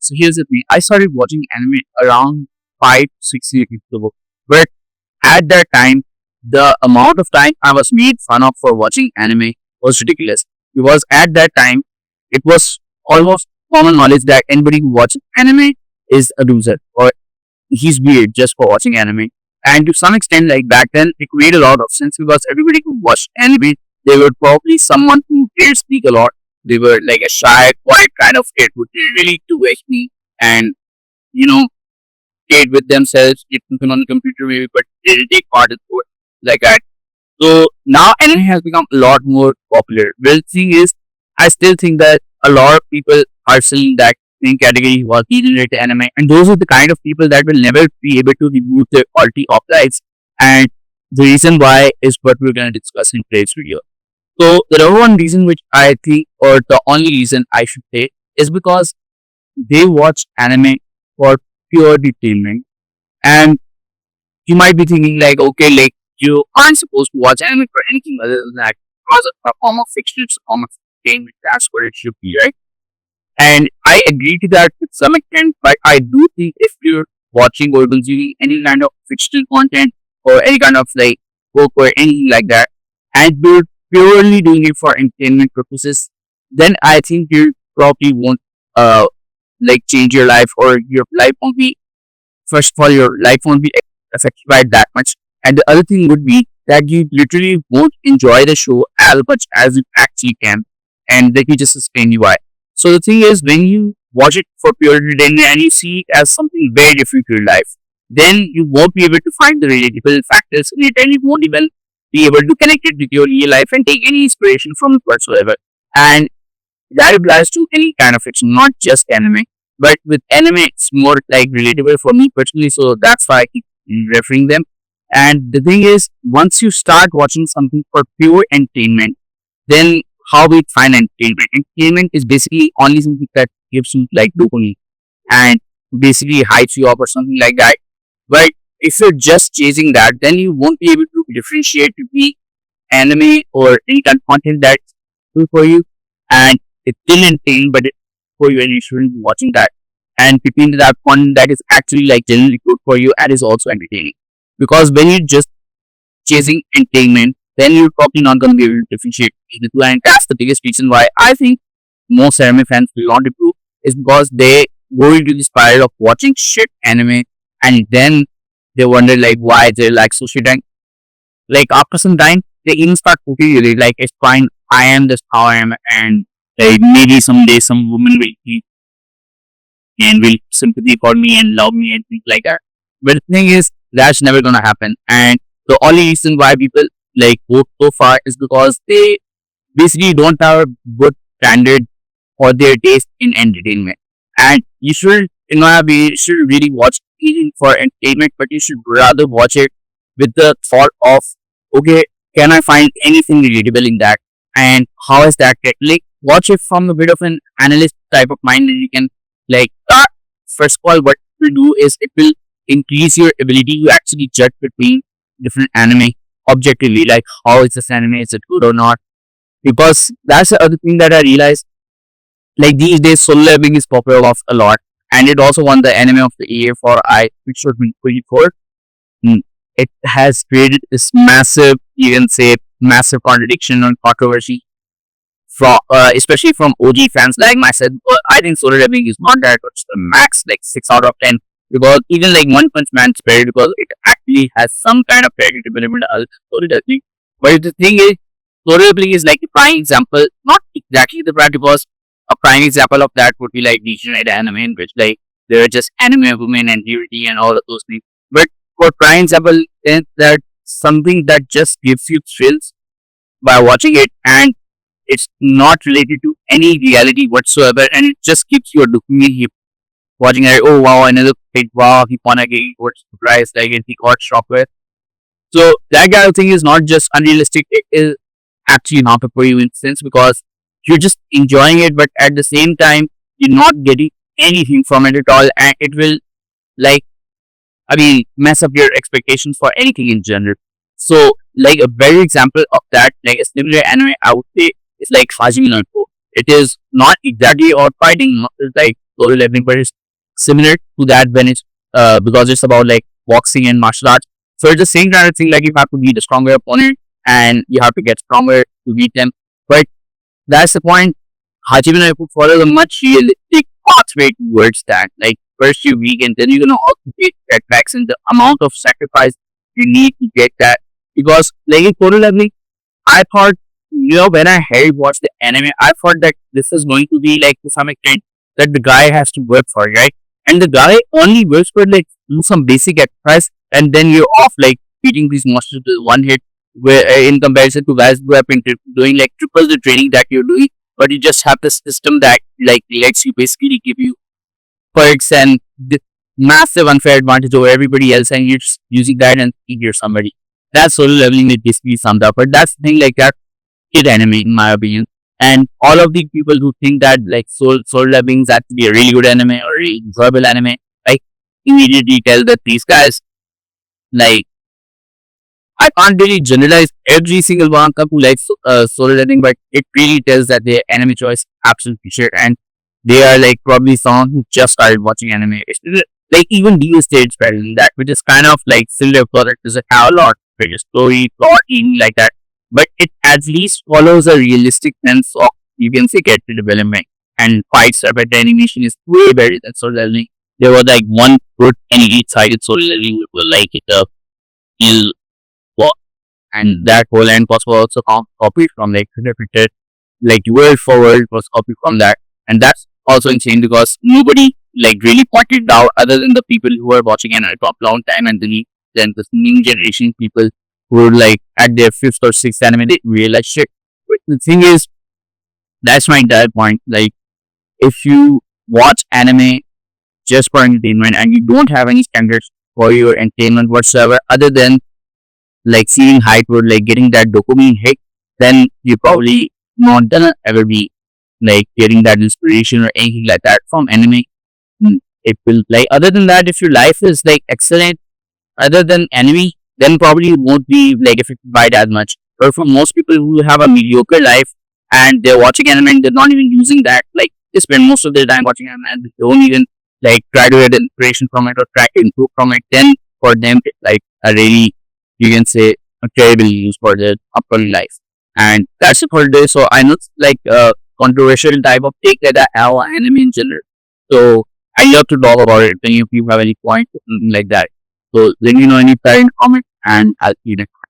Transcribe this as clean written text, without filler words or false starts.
So here's the thing. I started watching anime around 5 6 years ago. But at that time, the amount of time I was made fun of for watching anime was ridiculous. Because at that time, it was almost common knowledge that anybody who watches anime is a loser or he's weird just for watching anime. And to some extent, like back then, it made a lot of sense because everybody who watched anime, they were probably someone who did speak a lot. They were like a shy, quiet kind of kid who didn't really do anything and, you know, stayed with themselves, did something on the computer maybe, but didn't take part in sport like that. So now anime has become a lot more popular. Well, the thing is, I still think that a lot of people are still in that same category who are related anime, and those are the kind of people that will never be able to remove the quality of lights. And the reason why is what we're going to discuss in today's video. So the number one reason which I think, or the only reason I should say, is because they watch anime for pure entertainment. And you might be thinking like, okay, like you aren't supposed to watch anime for anything other than that. Because it's a form of fiction, it's a form of entertainment. That's what it should be, right? And I agree to that to some extent, but I do think if you're watching or consuming any kind of fictional content or any kind of like book or anything like that, and you're purely doing it for entertainment purposes, then I think you probably won't like change your life, or your life won't be, first of all, your life won't be affected by it that much. And the other thing would be that you literally won't enjoy the show as much as you actually can. And let me just explain you why. So the thing is, when you watch it for pure entertainment and you see it as something very different to your life, then you won't be able to find the relatable factors in it, and you won't even be able to connect it with your real life and take any inspiration from it whatsoever. And that applies to any kind of fiction, not just anime. But with anime, it's more like relatable for me personally, so that's why I keep referring them. And the thing is, once you start watching something for pure entertainment, then how we find entertainment? Entertainment is basically only something that gives you like dopamine and basically hypes you up or something like that. But if you're just chasing that, then you won't be able to differentiate between anime or any kind of content that's good for you, and it's still entertaining, but it's for you and you shouldn't be watching that. And between that one that is actually like generally good for you and is also entertaining. Because when you're just chasing entertainment, then you're probably not going to be able to differentiate between the two. And that's the biggest reason why I think most anime fans will not improve, is because they go into the spiral of watching shit anime, and then they wonder like why they're like so shit. And like after some time, they even start cooking it. Like, it's fine, I am just how I am, and like maybe someday some woman will see and will sympathy for me and love me and things like that. But the thing is, that's never gonna happen. And the only reason why people like go so far is because they basically don't have a good standard for their taste in entertainment. And you should not be should really watch anything for entertainment, but you should rather watch it with the thought of, okay, can I find anything relatable in that? And how is that like watch it from a bit of an analyst type of mind, and you can like first of all, what it will do is it will increase your ability to actually judge between different anime objectively, like how is this anime, is it good or not? Because that's the other thing that I realized. Like these days, Solo Leveling is popular off a lot, and it also won the Anime of the Year for which was in 2024. It has created this massive, you can say, massive contradiction and controversy from, especially from OG fans like myself. But I think Solo Leveling is not that much the max, like 6 out of 10. Because even like One Punch Man is better because it actually has some kind of predictability to Solo Leveling. But the thing is, Solo Leveling is like a prime example, not exactly the prime, because a prime example of that would be like Degenerate Anime, in which like there are just anime women and nudity and all of those things. But for prime example, is that something that just gives you thrills by watching it, and it's not related to any reality whatsoever, and it just keeps your dopamine hit watching it. Oh wow, another page, wow, he won again, what's surprise, like he got shockwave. So that kind of thing is not just unrealistic, it is actually not for you in sense, because you're just enjoying it, but at the same time, you're not getting anything from it at all, and it will like, I mean, mess up your expectations for anything in general. So, like a better example of that, like a similar anime, I would say, is like Hajime no Ippo. It is not exactly about fighting. It's like Solo Leveling, but it's similar to that when it's because it's about like boxing and martial arts. So it's the same kind of thing. Like you have to beat a stronger opponent, and you have to get stronger to beat them. But that's the point. Hajime no Ippo follows a much realistic pathway towards that. Like first you weaken, then you're gonna also get setbacks, and the amount of sacrifice you need to get that. Because like in Solo Leveling, I thought, when I had watched the anime, I thought that this is going to be like to some extent that the guy has to work for, right? And the guy only works for like do some basic exercise, and then you're off like beating these monsters with one hit. Where in comparison to guys who have been doing like triple the training that you're doing, but you just have the system that like lets you basically give you perks and the massive unfair advantage over everybody else, and you're just using that and you're somebody. That's Solo Leveling it basically summed up. But that's the thing, like that kid anime in my opinion. And all of the people who think that like Solo Leveling is actually a really good anime or really enjoyable anime, like immediately tell that these guys, like, I can't really generalize every single one who likes Solo Leveling, but it really tells that their anime choice absolutely shit, and they are like probably someone who just started watching anime. Like even Dio states better than that, which is kind of like similar product doesn't have a lot of story, plot, even like that, but it at least follows a realistic sense of, you can say, character development and fights. But the animation is way better than Solo Leveling. There was like one good and each sided Solo Leveling will like it ill war, and that whole end was also copied from like repeated, like word for word was copied from that, and that's also insane because nobody like really pointed it out other than the people who were watching anime for a long time, and then this new generation people who were like at their fifth or sixth anime they realized shit. But the thing is, that's my entire point. Like if you watch anime just for entertainment and you don't have any standards for your entertainment whatsoever other than like seeing height or like getting that dopamine hit, then you probably not gonna ever be like getting that inspiration or anything like that from anime. It will like other than that, if your life is like excellent other than anime, then probably it won't be like affected by it as much. But for most people who have a mediocre life and they're watching anime and they're not even using that, like they spend most of their time watching anime and they don't even like try to get inspiration from it or try to improve from it, then for them it's like a really, you can say, a terrible use for their upcoming life. And that's it for today. So I know it's like a controversial type of take that I have on anime in general. So I love to talk about it. If you have any point or something like that, so let me know any comment and I'll see you next time.